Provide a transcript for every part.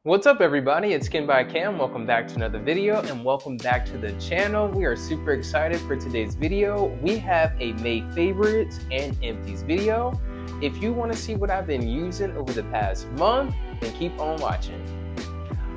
What's up everybody, it's Skin by Cam. Welcome back to another video and welcome back to the channel. We are super excited for today's video. We have a May favorites and empties video. If you want to see what I've been using over the past month, then keep on watching.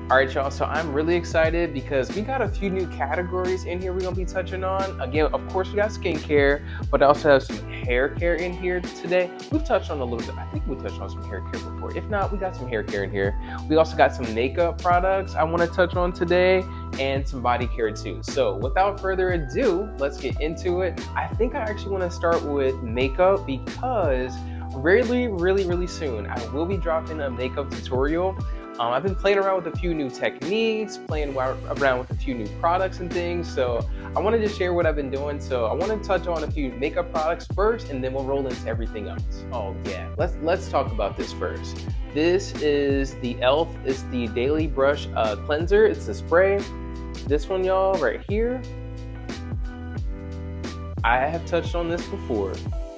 Alright y'all, so I'm really excited because we got a few new categories in here we're going to be touching on. Again, of course we got skincare, but I also have some hair care in here today. We've touched on a little bit, I think we touched on some hair care before. If not, we got some hair care in here. We also got some makeup products I want to touch on today and some body care too. So without further ado, let's get into it. I think I actually want to start with makeup because really soon I will be dropping a makeup tutorial. I've been playing around with a few new techniques, playing around with a few new products and things, so I wanted to share what I've been doing. So I want to touch on a few makeup products first, and then we'll roll into everything else. Oh yeah, let's talk about this first. This is the e.l.f. It's the Daily Brush Cleanser. It's a spray. This one, y'all, right here. I have touched on this before.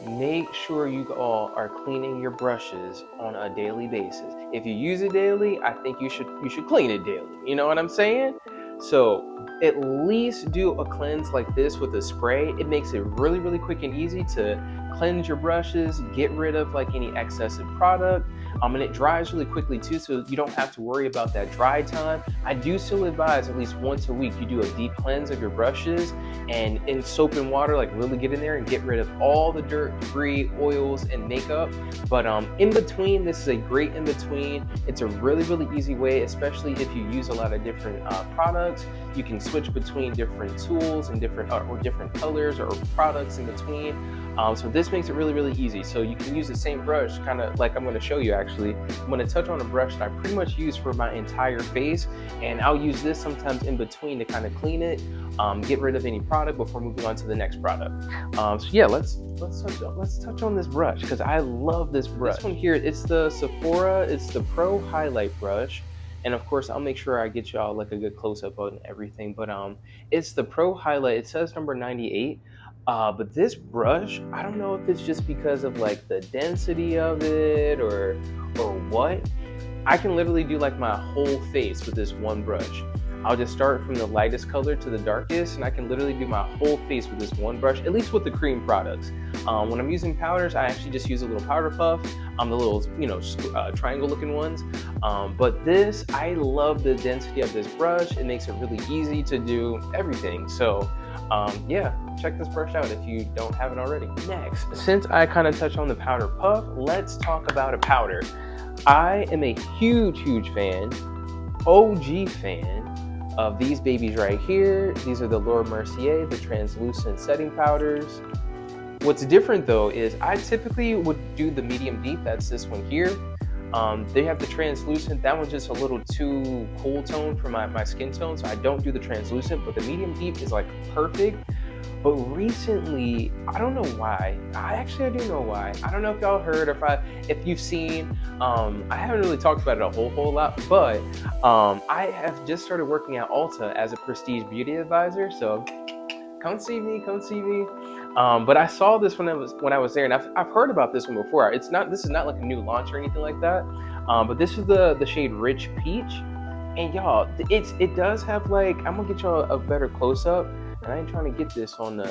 Make sure you all are cleaning your brushes on a daily basis. If you use it daily, I think you should clean it daily. You know what I'm saying? So at least do a cleanse like this with a spray. It makes it really quick and easy to cleanse your brushes, get rid of like any excessive product. And it dries really quickly too, so you don't have to worry about that dry time. I do still advise at least once a week you do a deep cleanse of your brushes, and in soap and water, like really get in there and get rid of all the dirt, debris, oils, and makeup. But in between, this is a great in between. It's a really easy way, especially if you use a lot of different products. You can switch between different tools and different colors or products in between. So this makes it really easy. So you can use the same brush, kind of like I'm going to show you actually. I'm going to touch on a brush that I pretty much use for my entire face, and I'll use this sometimes in between to kind of clean it, get rid of any product before moving on to the next product. So yeah, let's touch on this brush because I love this brush. This one here, it's the Sephora. It's the Pro Highlight Brush. And of course, I'll make sure I get y'all like a good close-up on everything. But it's the Pro Highlight. It says number 98. But this brush, I don't know if it's just because of like the density of it or what. I can literally do like my whole face with this one brush. I'll just start from the lightest color to the darkest, and I can literally do my whole face with this one brush, at least with the cream products. When I'm using powders, I actually just use a little powder puff, the little, triangle looking ones. But this, I love the density of this brush. It makes it really easy to do everything. So yeah, check this brush out if you don't have it already. Next, since I kind of touched on the powder puff, let's talk about a powder. I am a huge fan, OG fan, of these babies right here. These are the Mercier, the translucent setting powders. What's different though is I typically would do the medium deep, that's this one here. They have the translucent, that one's just a little too cool tone for my skin tone, so I don't do the translucent, but the medium deep is like perfect. But recently, I don't know why. I do know why. I don't know if y'all heard or if you've seen. I haven't really talked about it a whole lot, but I have just started working at Ulta as a prestige beauty advisor. So come see me. But I saw this when I was there, and I've heard about this one before. This is not like a new launch or anything like that. But this is the shade Rich Peach, and y'all, it does have like, I'm gonna get y'all a better close up. And I ain't trying to get this on the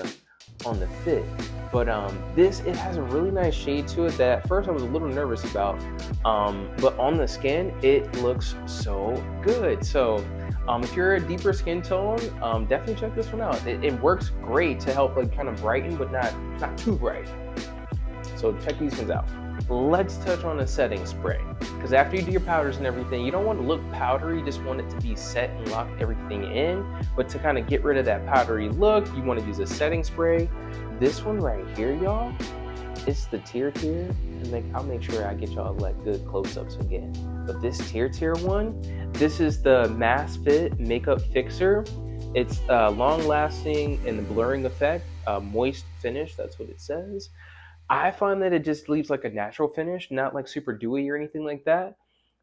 fit, but it has a really nice shade to it that at first I was a little nervous about, but on the skin it looks so good. So if you're a deeper skin tone, definitely check this one out. It works great to help like kind of brighten, but not too bright. So check these ones out. Let's touch on a setting spray, because after you do your powders and everything, you don't want to look powdery, you just want it to be set and lock everything in. But to kind of get rid of that powdery look, you want to use a setting spray. This one right here, y'all, it's the TIRTIR. I'll make sure I get y'all like good close-ups again. But this TIRTIR one, this is the Masque Fit Makeup Fixer. It's long-lasting in the blurring effect, moist finish, that's what it says. I find that it just leaves like a natural finish, not like super dewy or anything like that,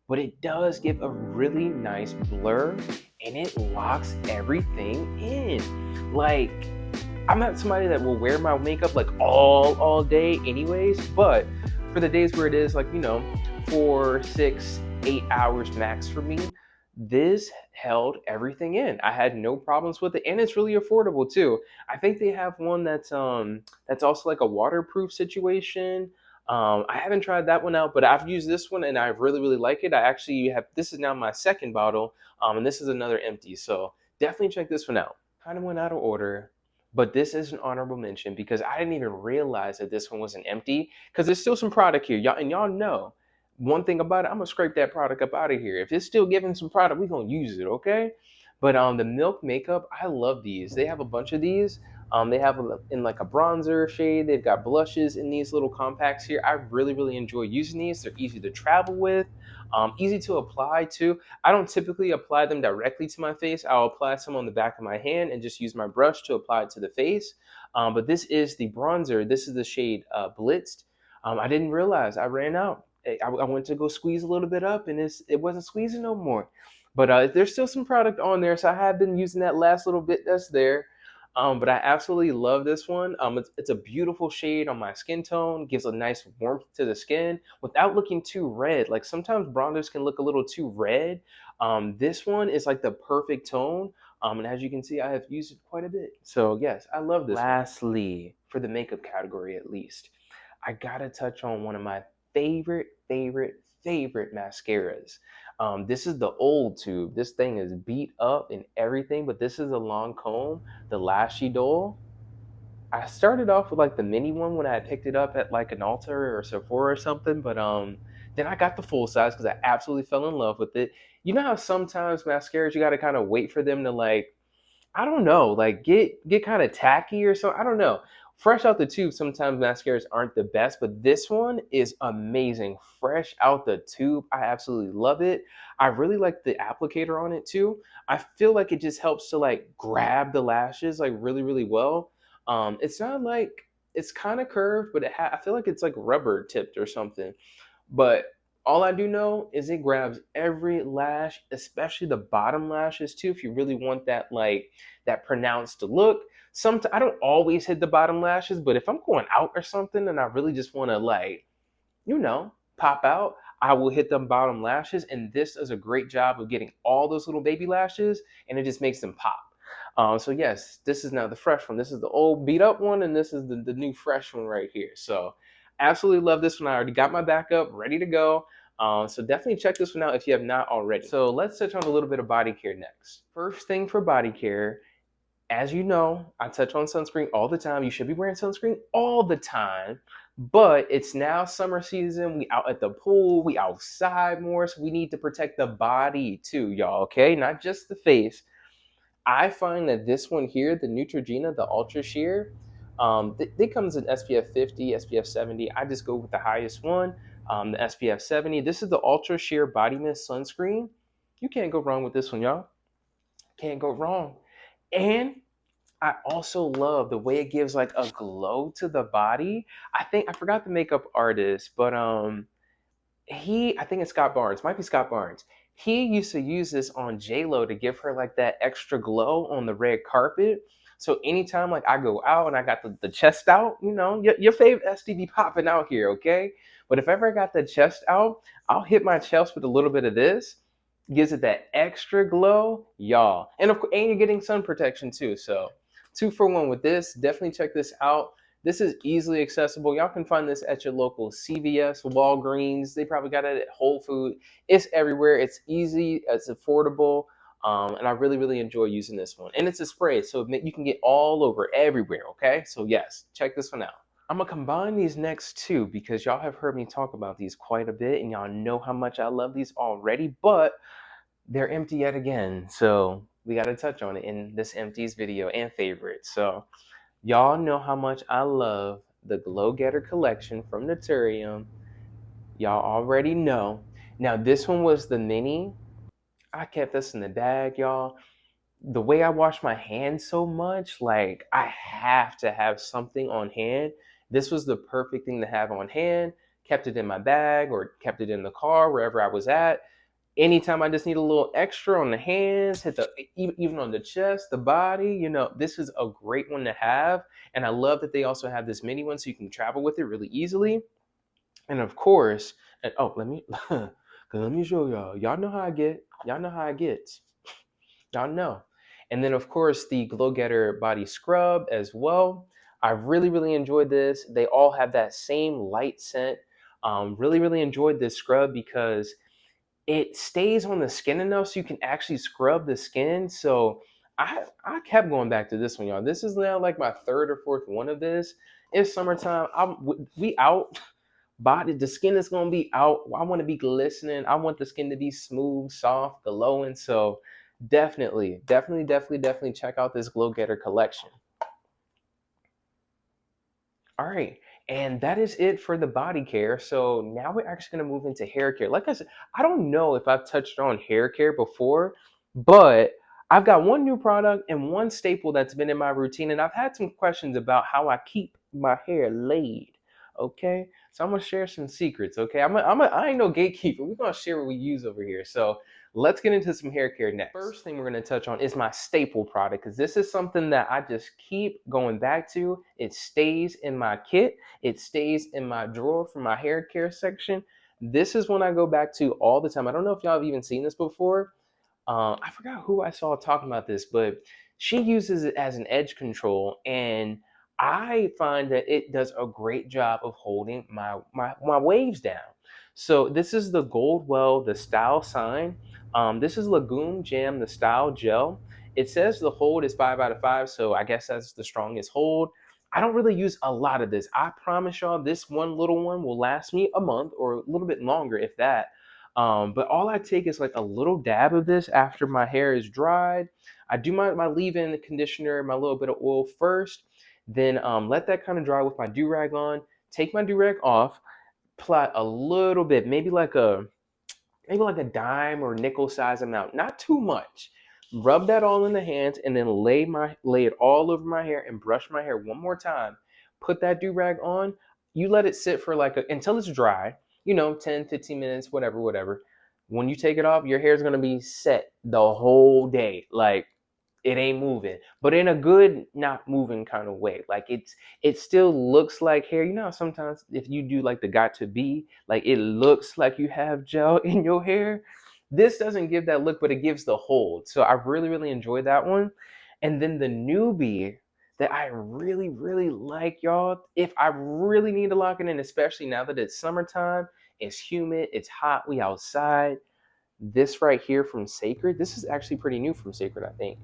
but it does give a really nice blur, and it locks everything in. Like, I'm not somebody that will wear my makeup like all day anyways, but for the days where it is like, 4, 6, 8 hours max for me. This held everything in. I had no problems with it, and it's really affordable too. I think they have one that's also like a waterproof situation. I haven't tried that one out, but I've used this one and I really like it. I actually have, this is now my second bottle, and this is another empty. So definitely check this one out. Kind of went out of order, but this is an honorable mention because I didn't even realize that this one was an empty, because there's still some product here. Y'all know one thing about it, I'm gonna scrape that product up out of here. If it's still giving some product, we're gonna use it, okay? But the Milk Makeup, I love these. They have a bunch of these. They have in like a bronzer shade. They've got blushes in these little compacts here. I really enjoy using these. They're easy to travel with, easy to apply too. I don't typically apply them directly to my face. I'll apply some on the back of my hand and just use my brush to apply it to the face. But this is the bronzer. This is the shade Blitzed. I didn't realize I ran out. I went to go squeeze a little bit up, and it wasn't squeezing no more. But there's still some product on there, so I have been using that last little bit that's there. But I absolutely love this one. It's a beautiful shade on my skin tone, gives a nice warmth to the skin without looking too red. Like sometimes bronzers can look a little too red. This one is like the perfect tone. And as you can see, I have used it quite a bit. So yes, I love this. Lastly, for the makeup category at least, I gotta touch on one of my favorite mascaras. This is the old tube. This thing is beat up and everything, but this is a Lancôme, the Lash Idôle. I started off with like the mini one when I picked it up at like an Ulta or Sephora or something, but then I got the full size because I absolutely fell in love with it. You know how sometimes mascaras you gotta kind of wait for them to like, I don't know, like get kind of tacky or so. I don't know. Fresh out the tube, sometimes mascaras aren't the best, but this one is amazing. Fresh out the tube, I absolutely love it. I really like the applicator on it too. I feel like it just helps to like grab the lashes like really well. It's not like, it's kind of curved, but I feel like it's like rubber tipped or something. But all I do know is it grabs every lash, especially the bottom lashes too. If you really want that like that pronounced look, sometimes I don't always hit the bottom lashes, but if I'm going out or something and I really just want to like, pop out, I will hit the bottom lashes, and this does a great job of getting all those little baby lashes, and it just makes them pop. So yes, this is now the fresh one. This is the old beat up one, and this is the new fresh one right here. So absolutely love this one. I already got my backup ready to go. So definitely check this one out if you have not already. So let's touch on a little bit of body care next. First thing for body care, as you know, I touch on sunscreen all the time. You should be wearing sunscreen all the time. But it's now summer season. We out at the pool. We outside more. So we need to protect the body too, y'all. Okay, not just the face. I find that this one here, the Neutrogena, the Ultra Sheer, it comes in SPF 50, SPF 70. I just go with the highest one, the SPF 70. This is the Ultra Sheer Body Mist Sunscreen. You can't go wrong with this one, y'all. Can't go wrong. And I also love the way it gives like a glow to the body. I forgot the makeup artist, but I think it's Scott Barnes, might be Scott Barnes. He used to use this on J-Lo to give her like that extra glow on the red carpet. So anytime like I go out and I got the chest out, your favorite STD popping out here, okay? But if ever I got the chest out, I'll hit my chest with a little bit of this. Gives it that extra glow, y'all. And you're getting sun protection too. So 2 for 1 with this. Definitely check this out. This is easily accessible. Y'all can find this at your local CVS, Walgreens. They probably got it at Whole Foods. It's everywhere. It's easy. It's affordable. And I really enjoy using this one. And it's a spray, so you can get all over, everywhere, okay? So yes, check this one out. I'm going to combine these next two because y'all have heard me talk about these quite a bit, and y'all know how much I love these already, but they're empty yet again. So we got to touch on it in this Empties video and favorites. So y'all know how much I love the Glow Getter collection from Naturium. Y'all already know. Now, this one was the mini. I kept this in the bag, y'all. The way I wash my hands so much, like I have to have something on hand. This was the perfect thing to have on hand. Kept it in my bag or kept it in the car, wherever I was at. Anytime I just need a little extra on the hands, even on the chest, the body, this is a great one to have. And I love that they also have this mini one so you can travel with it really easily. And of course, because let me show y'all. Y'all know how I get. Y'all know how I get. Y'all know. And then of course the Glow Getter body scrub as well. I really, really enjoyed this. They all have that same light scent. Really, really enjoyed this scrub because it stays on the skin enough so you can actually scrub the skin. So I kept going back to this one, y'all. This is now like my third or fourth one of this. It's summertime. We out. Body, the skin is gonna be out. I want to be glistening. I want the skin to be smooth, soft, glowing. So definitely, definitely, definitely, definitely check out this Glow Getter collection. All right, and that is it for the body care. So now we're actually going to move into hair care. Like I said, I don't know if I've touched on hair care before, but I've got one new product and one staple that's been in my routine, and I've had some questions about how I keep my hair laid. Okay, so I'm gonna share some secrets. Okay, I ain't no gatekeeper. We're gonna share what we use over here. So let's get into some hair care next. First thing we're going to touch on is my staple product, because this is something that I just keep going back to. It stays in my kit. It stays in my drawer for my hair care section. This is one I go back to all the time. I don't know if y'all have even seen this before. I forgot who I saw talking about this, but she uses it as an edge control, and I find that it does a great job of holding my waves down. So this is the Goldwell, the StyleSign. This is Lagoom Jam, the Style Gel. It says the hold is 5 out of 5, so I guess that's the strongest hold. I don't really use a lot of this. I promise y'all, this one little one will last me a month or a little bit longer, if that. But all I take is like a little dab of this after my hair is dried. I do my leave-in conditioner, my little bit of oil first, then let that kind of dry with my do-rag on. Take my do-rag off, apply a little bit, maybe like a dime or nickel size amount, not too much. Rub that all in the hands and then lay it all over my hair and brush my hair one more time. Put that do-rag on. You let it sit for until it's dry, 10, 15 minutes, whatever. When you take it off, your hair is going to be set the whole day. Like, it ain't moving, but in a good not moving kind of way. Like, it still looks like hair. Sometimes if you do like the got to be, like, it looks like you have gel in your hair. This doesn't give that look, but it gives the hold. So I really, really enjoyed that one. And then the newbie that I really, really like, y'all, if I really need to lock it in, especially now that it's summertime, it's humid, it's hot, we outside. This right here from CECRED, this is actually pretty new from CECRED, I think.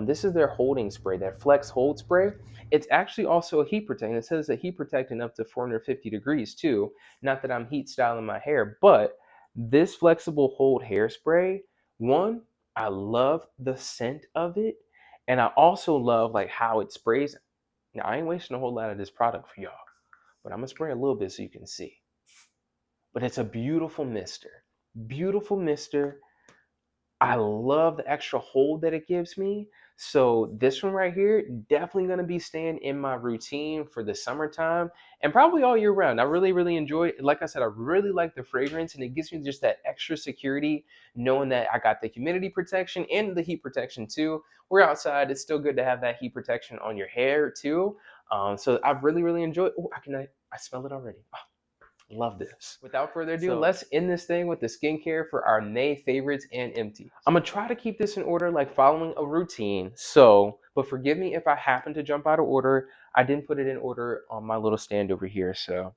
This is their holding spray, that Flex Hold Spray. It's actually also a heat protectant. It says a heat protectant up to 450 degrees too. Not that I'm heat styling my hair, but this flexible hold hairspray, one, I love the scent of it, and I also love like how it sprays. Now I ain't wasting a whole lot of this product for y'all, but I'm gonna spray a little bit so you can see. But it's a beautiful mister. Beautiful mister. I love the extra hold that it gives me. So this one right here, definitely going to be staying in my routine for the summertime and probably all year round. I really, really enjoy it. Like I said, I really like the fragrance, and it gives me just that extra security knowing that I got the humidity protection and the heat protection too. We're outside. It's still good to have that heat protection on your hair too. So I've really, really enjoyed. Oh, I smell it already. Oh, love this. Without further ado, let's end this thing with the skincare for our May favorites and empties. I'm gonna try to keep this in order, like following a routine. But forgive me if I happen to jump out of order. I didn't put it in order on my little stand over here, so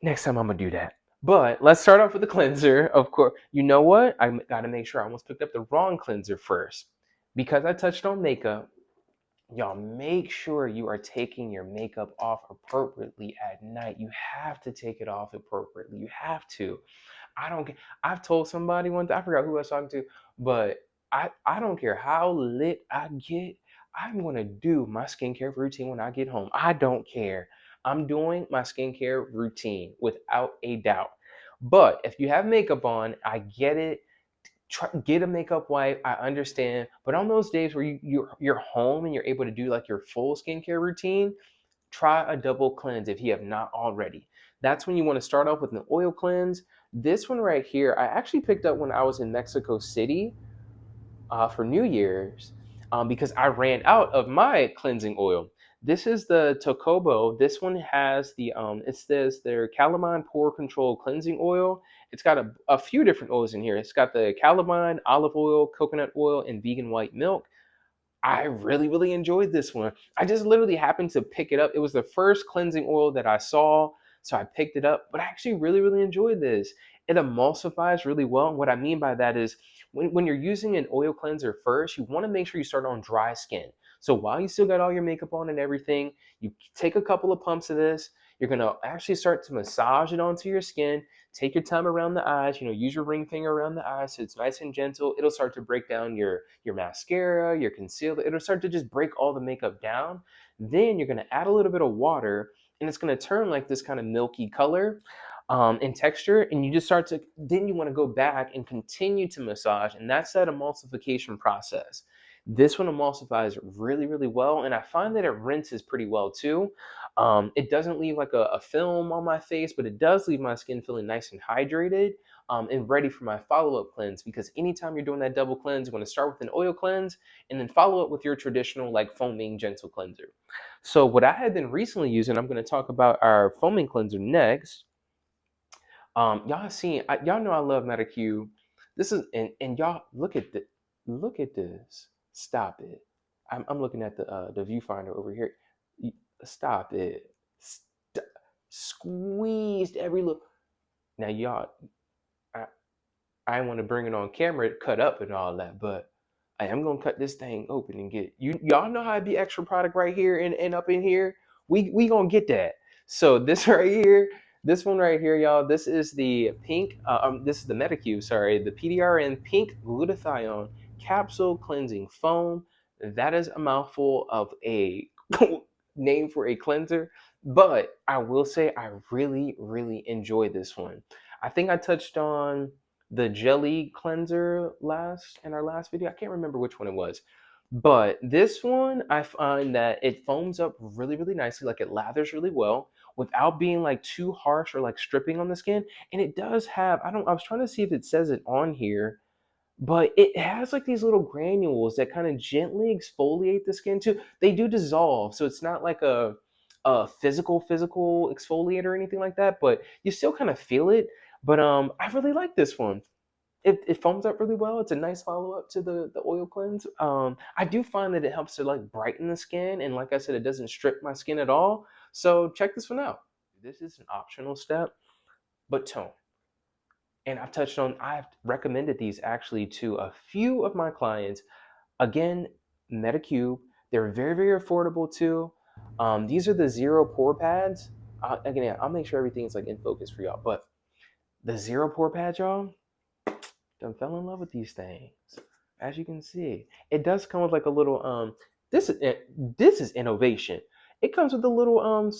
next time I'm gonna do that. But let's start off with the cleanser. Of course, you know what? I gotta make sure I almost picked up the wrong cleanser first. Because I touched on makeup, y'all, make sure you are taking your makeup off appropriately at night. You have to take it off appropriately. You have to. I've told somebody one time, I forgot who I was talking to, but I don't care how lit I get. I'm going to do my skincare routine when I get home. I don't care. I'm doing my skincare routine without a doubt. But if you have makeup on, I get it. Get a makeup wipe. I understand, but on those days where you're home and you're able to do like your full skincare routine, try a double cleanse if you have not already. That's when you want to start off with an oil cleanse. This one right here, I actually picked up when I was in Mexico City for New Year's because I ran out of my cleansing oil. This is the Tocobo. This one has it says their Calamine Pore Control Cleansing Oil, It's got a few different oils in here. It's got the Calamine, olive oil, coconut oil, and vegan white milk. I really, really enjoyed this one. I just literally happened to pick it up. It was the first cleansing oil that I saw, so I picked it up. But I actually really, really enjoyed this. It emulsifies really well. And what I mean by that is when you're using an oil cleanser first, you want to make sure you start on dry skin. So while you still got all your makeup on and everything, you take a couple of pumps of this. You're going to actually start to massage it onto your skin. Take your time around the eyes, use your ring finger around the eyes so it's nice and gentle. It'll start to break down your mascara, your concealer. It'll start to just break all the makeup down. Then you're going to add a little bit of water, and it's going to turn like this kind of milky color in texture. And you just start to, then you want to go back and continue to massage. And that's that emulsification process. This one emulsifies really, really well. And I find that it rinses pretty well too. It doesn't leave like a film on my face, but it does leave my skin feeling nice and hydrated and ready for my follow-up cleanse. Because anytime you're doing that double cleanse, you want to start with an oil cleanse and then follow up with your traditional like foaming gentle cleanser. So what I had been recently using, I'm going to talk about our foaming cleanser next. Y'all know I love Medicube. This is and y'all look at this. Stop it. I'm looking at the viewfinder over here. Stop it. Squeezed every look. Now y'all, I want to bring it on camera, cut up and all that, but I am gonna cut this thing open and get y'all know how I be extra product right here and up in here. We gonna get that. So this right here, this one right here, y'all. This is the pink. This is the Medicube. Sorry, the PDRN pink glutathione capsule cleansing foam. That is a mouthful of a name for a cleanser, but I will say I really, really enjoy this one. I think I touched on the jelly cleanser in our last video. I can't remember which one it was. But this one, I find that it foams up really, really nicely. Like it lathers really well without being like too harsh or like stripping on the skin. And it does have, I was trying to see if it says it on here, but it has like these little granules that kind of gently exfoliate the skin too. They do dissolve. So it's not like a physical exfoliate or anything like that, but you still kind of feel it. But I really like this one. It foams up really well. It's a nice follow-up to the oil cleanse. I do find that it helps to like brighten the skin, and like I said, it doesn't strip my skin at all. So check this one out. This is an optional step, but tone. And I've recommended these actually to a few of my clients. Again, Medicube. They're very, very affordable too. These are the zero pore pads. Again, I'll make sure everything's like in focus for y'all. But the zero pore pads, y'all, done fell in love with these things. As you can see, it does come with like a little This is innovation. It comes with a little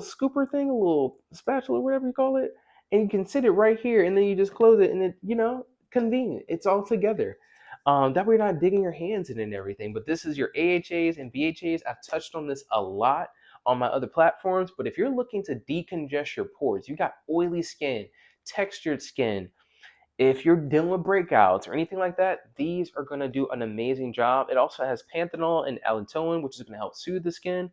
scooper thing, a little spatula, whatever you call it, and you can sit it right here, and then you just close it, and it convenient. It's all together. That way you're not digging your hands in and everything. But this is your AHAs and BHAs. I've touched on this a lot on my other platforms. But if you're looking to decongest your pores, you got oily skin, textured skin, if you're dealing with breakouts or anything like that, these are going to do an amazing job. It also has panthenol and allantoin, which is going to help soothe the skin.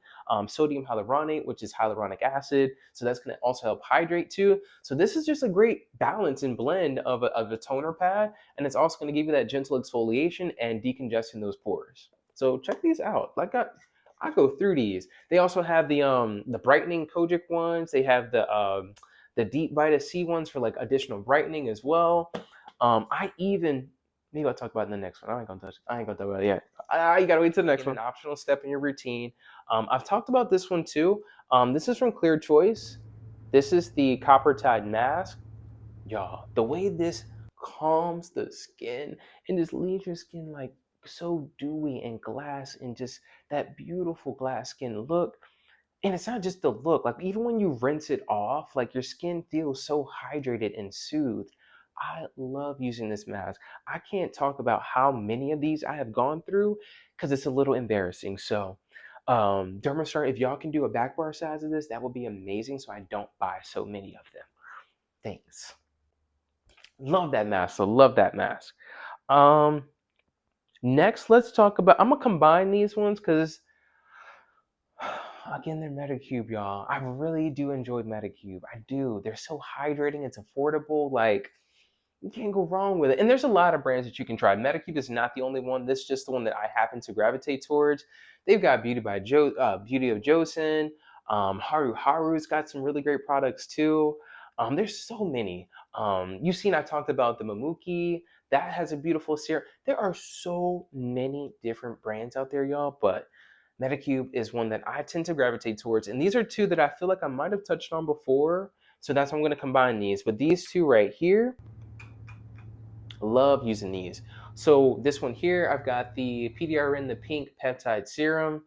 Sodium hyaluronate, which is hyaluronic acid. So that's going to also help hydrate too. So this is just a great balance and blend of a toner pad. And it's also going to give you that gentle exfoliation and decongesting those pores. So check these out. Like I go through these. They also have the brightening kojic ones. They have the deep Vita C ones for like additional brightening as well. Maybe I'll talk about it in the next one. I ain't gonna talk about it yet. You gotta wait till the next one. An optional step in your routine. I've talked about this one too. This is from ClearChoice. This is the Coppertide Masque. Y'all, the way this calms the skin and just leaves your skin like so dewy and glass and just that beautiful glass skin look. And it's not just the look, like even when you rinse it off, like your skin feels so hydrated and soothed. I love using this mask. I can't talk about how many of these I have gone through because it's a little embarrassing. So Dermastar, if y'all can do a back bar size of this, that would be amazing so I don't buy so many of them. Thanks. Love that mask. So love that mask. Next, let's talk about, I'm gonna combine these ones because again, they're Medicube, y'all. I really do enjoy Medicube. I do. They're so hydrating. It's affordable. Like, You can't go wrong with it. And there's a lot of brands that you can try. Medicube is not the only one. This is just the one that I happen to gravitate towards. They've got Beauty of Joseon. Haru's got some really great products too. There's so many. You've seen I talked about the Mamuki. That has a beautiful serum. There are so many different brands out there, y'all. But Medicube is one that I tend to gravitate towards. And these are two that I feel like I might have touched on before. So that's why I'm going to combine these. But these two right here, love using these. So this one here, I've got the PDRN, the pink peptide serum.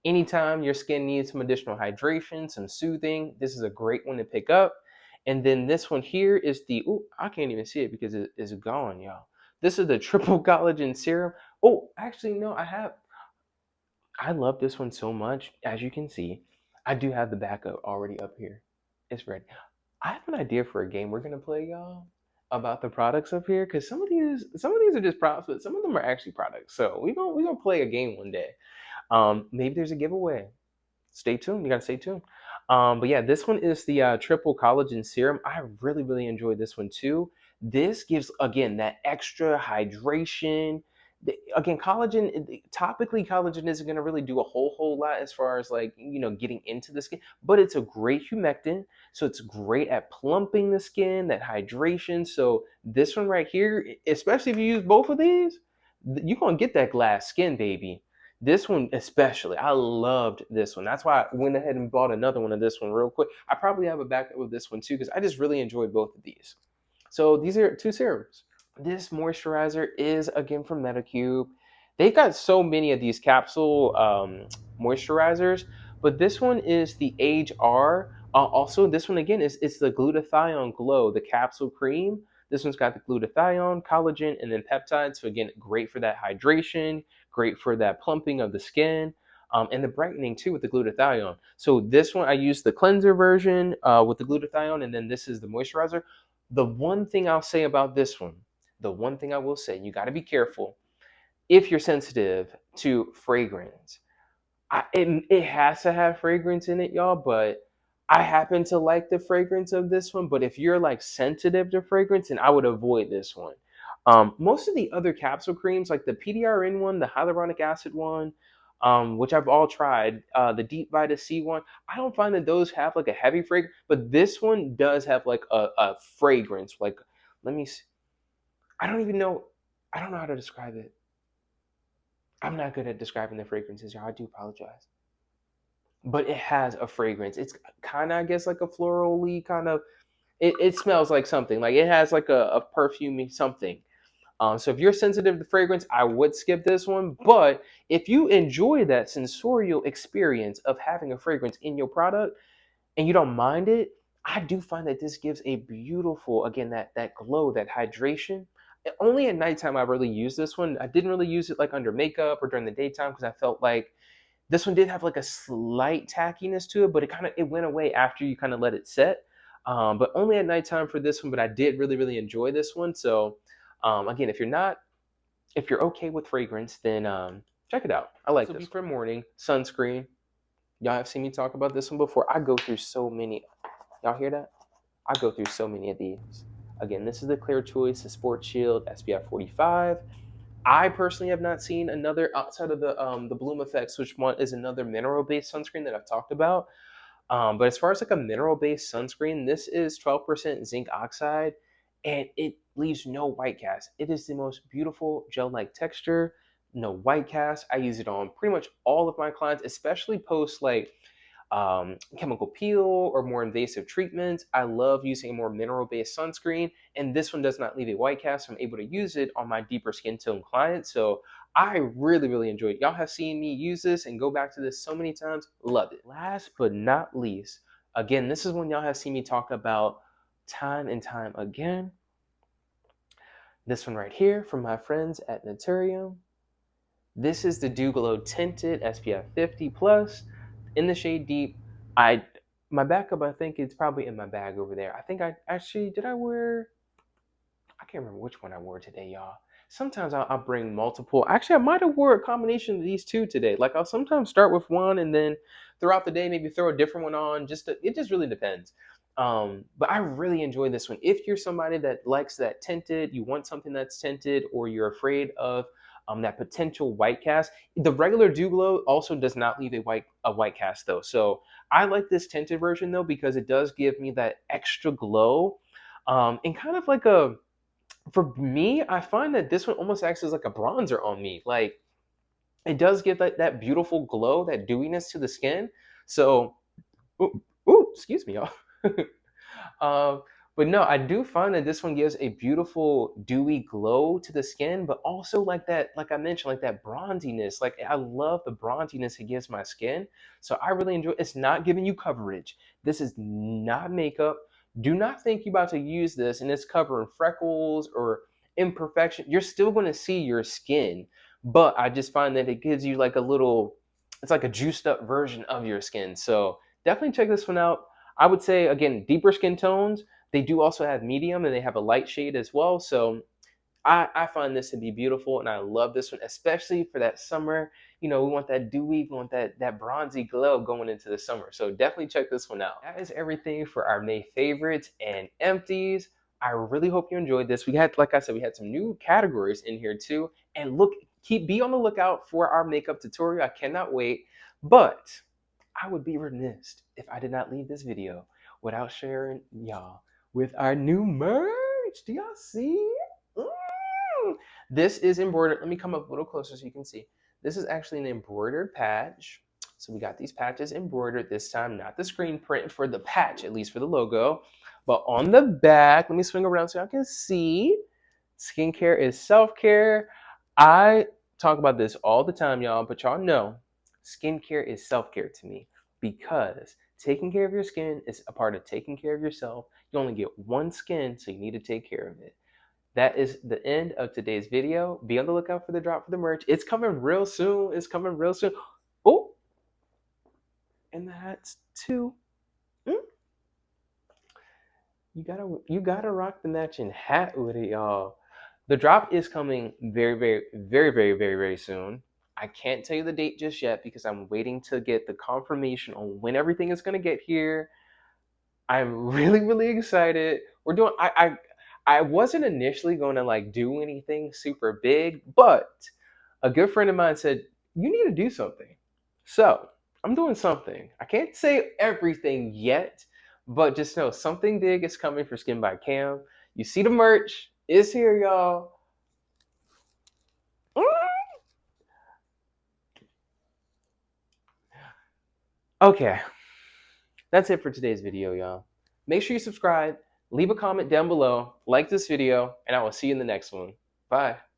Anytime your skin needs some additional hydration, some soothing, this is a great one to pick up. And then this one here is the, oh, I can't even see it because it's gone, y'all. This is the triple collagen serum. Oh, actually, no, I love this one so much. As you can see, I do have the backup already up here. It's ready. I have an idea for a game we're gonna play, y'all, about the products up here, because some of these are just props, but some of them are actually products. So we gonna play a game one day. Maybe there's a giveaway. Stay tuned. You gotta stay tuned. But yeah, this one is the triple collagen serum. I really, really enjoyed this one too. This gives, again, that extra hydration. Again, collagen, topically, collagen isn't going to really do a whole lot as far as, like, getting into the skin, but it's a great humectant. So it's great at plumping the skin, that hydration. So this one right here, especially if you use both of these, you're going to get that glass skin, baby. This one especially, I loved this one. That's why I went ahead and bought another one of this one real quick. I probably have a backup of this one too, because I just really enjoyed both of these. So these are two serums. This moisturizer is again from Medicube. They've got so many of these capsule moisturizers, but this one is the Age R. Also, this one again is it's the Glutathione Glow, the capsule cream. This one's got the glutathione, collagen, and then peptide. So again, great for that hydration, great for that plumping of the skin, and the brightening too with the glutathione. So this one I use the cleanser version with the glutathione, and then this is the moisturizer. The one thing I'll say about this one, the one thing I will say, you got to be careful if you're sensitive to fragrance. It has to have fragrance in it, y'all, but I happen to like the fragrance of this one. But if you're like sensitive to fragrance, then I would avoid this one. Most of the other capsule creams, like the PDRN one, the hyaluronic acid one, which I've all tried, the Deep Vita C one, I don't find that those have like a heavy fragrance, but this one does have like a fragrance. Like, let me see. I don't even know. I don't know how to describe it. I'm not good at describing the fragrances, y'all. I do apologize. But it has a fragrance. It's kind of, I guess, like a florally kind of. It smells like something. Like it has like a perfumey something. So if you're sensitive to fragrance, I would skip this one. But if you enjoy that sensorial experience of having a fragrance in your product and you don't mind it, I do find that this gives a beautiful, again, that glow, that hydration. Only at nighttime I really use this one. I didn't really use it like under makeup or during the daytime because I felt like this one did have like a slight tackiness to it, but it went away after you kind of let it set. But only at nighttime for this one. But I did really, really enjoy this one. So again, if you're okay with fragrance, then check it out. I like this. For morning sunscreen. Y'all have seen me talk about this one before. I go through so many. Y'all hear that? I go through so many of these. Again, this is the ClearChoice, the SportShield SPF 45. I personally have not seen another outside of the Bloom Effects, which one is another mineral-based sunscreen that I've talked about. But as far as like a mineral-based sunscreen, this is 12% zinc oxide, and it leaves no white cast. It is the most beautiful gel-like texture, no white cast. I use it on pretty much all of my clients, especially post like chemical peel or more invasive treatments. I love using a more mineral-based sunscreen, and this one does not leave a white cast, so I'm able to use it on my deeper skin tone clients. So I really, really enjoy it. Y'all have seen me use this and go back to this so many times. Love it. Last but not least, again, this is one y'all have seen me talk about time and time again. This one right here from my friends at Naturium. This is the Dew Glow Tinted SPF 50 Plus in the shade Deep. My backup, I think it's probably in my bag over there. I think I actually, did I wear, I can't remember which one I wore today, y'all. Sometimes I'll bring multiple. Actually, I might have wore a combination of these two today. Like I'll sometimes start with one and then throughout the day maybe throw a different one on. It just really depends. But I really enjoy this one. If you're somebody that likes that tinted, you want something that's tinted, or you're afraid of that potential white cast, the regular Dew Glow also does not leave a white cast though. So I like this tinted version though because it does give me that extra glow, and kind of like a, for me, I find that this one almost acts as like a bronzer on me. Like it does give that beautiful glow, that dewiness to the skin. So, excuse me, y'all. um, but no, I do find that this one gives a beautiful dewy glow to the skin, but also like that, like I mentioned, like that bronziness. Like I love the bronziness it gives my skin. So I really enjoy. It's not giving you coverage. This is not makeup. Do not think you're about to use this and it's covering freckles or imperfection. You're still going to see your skin, but I just find that it gives you like a little, it's like a juiced up version of your skin. So definitely check this one out. I would say, again, deeper skin tones, they do also have medium and they have a light shade as well. So I find this to be beautiful and I love this one, especially for that summer. You know, we want that dewy, we want that bronzy glow going into the summer. So definitely check this one out. That is everything for our May favorites and empties. I really hope you enjoyed this. We had, like I said, we had some new categories in here too. And look, be on the lookout for our makeup tutorial. I cannot wait. But I would be remiss if I did not leave this video without sharing y'all with our new merch. Do y'all see? This is embroidered. Let me come up a little closer so you can see. This is actually an embroidered patch. So we got these patches embroidered this time, not the screen print for the patch, at least for the logo. But on the back, let me swing around so y'all can see. Skincare is self-care. I talk about this all the time, y'all, but y'all know skincare is self-care to me because taking care of your skin is a part of taking care of yourself. You only get one skin, so you need to take care of it. That is the end of today's video. Be on the lookout for the drop for the merch. It's coming real soon. It's coming real soon. Oh, and the hats too. You gotta rock the matching hat with it, y'all. The drop is coming very, very, very, very, very, very soon. I can't tell you the date just yet because I'm waiting to get the confirmation on when everything is gonna get here. I'm really, really excited. We're doing. I wasn't initially going to like do anything super big, but a good friend of mine said you need to do something. So I'm doing something. I can't say everything yet, but just know something big is coming for Skin by Cam. You see the merch. It's here, y'all. Okay, that's it for today's video, y'all. Make sure you subscribe, leave a comment down below, like this video, and I will see you in the next one. Bye.